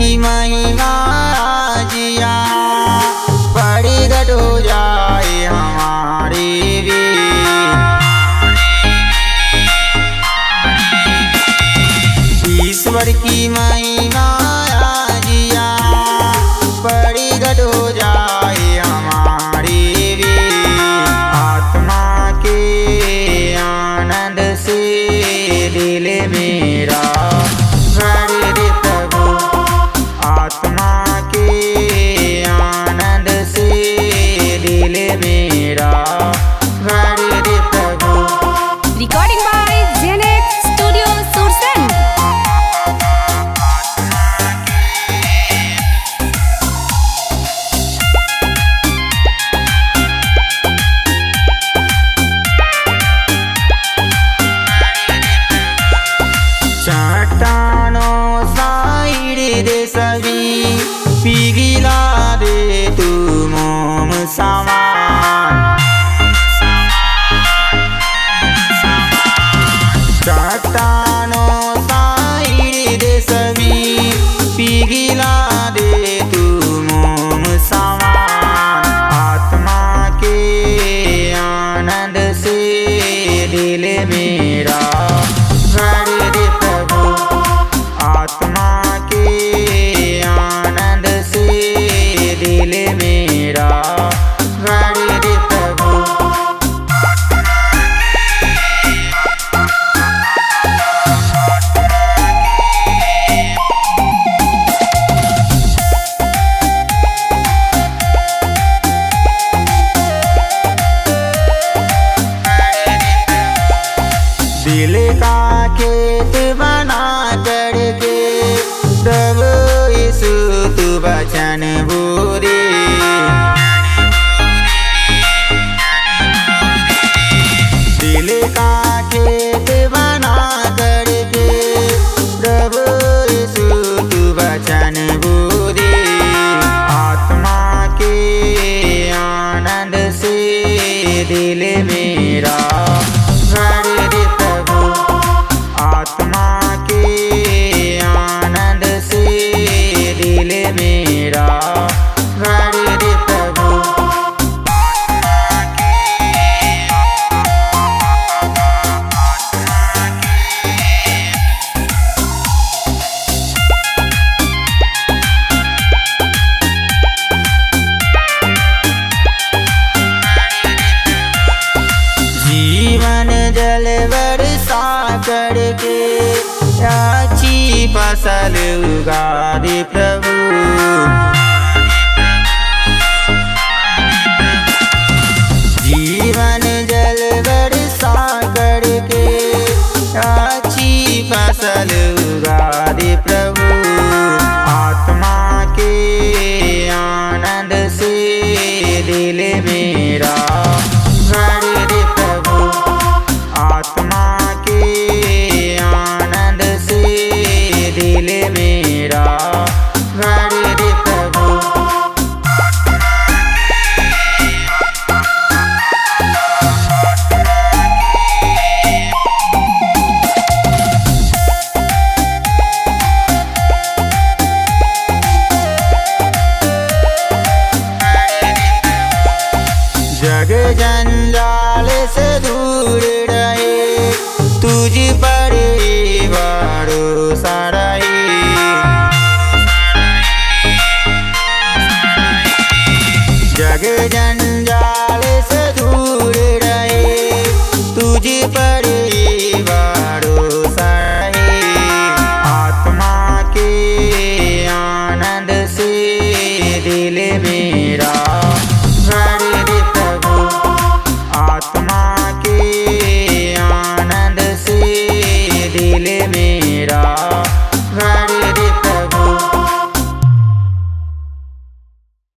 की महिमा जिया बड़ी घट हो जाए हमारी भी। ईश्वर की महिमा जिया बड़ी घट हो जाए हमारी भी। आत्मा के आनंद से दिल मेरा भर दे प्रभु। आत्मा के आनंद से दिल मेरा भर दे प्रभु। Recording by Zenex Studio Sursen. चट्टानों साइड दे सभी पिघला दे तू मोम सामान। चट्टानों साइड दे सभी पिघला दे तू मोम सामान। आत्मा के आनंद से दिल मेरा भर दे प्रभु। आत्मा के आनंद से दिल मेरा भर दे प्रभु। दिल का खेत बना करके प्रभु यीशु तू वचन बोले। दिल का खेत बना करके प्रभु यीशु तू वचन बोले। आत्मा के आनंद से दिल मेरा भर दे प्रभु। आत्मा के आनंद से दिल मेरा भर दे प्रभु। जीवन जल बरसा करके अच्छी फसल उगा दे प्रभु। जीवन जल बरसा करके अच्छी फसल उगा दे प्रभु। आत्मा के आनंद से दिल मेरा भर दे प्रभु। आत्मा के आनंद से दिल मेरा भर दे प्रभु। जग जंजाल से दूर रहे तुझ पर भरोसा रहे। जग जंजाल से दूर रहे तुझ पर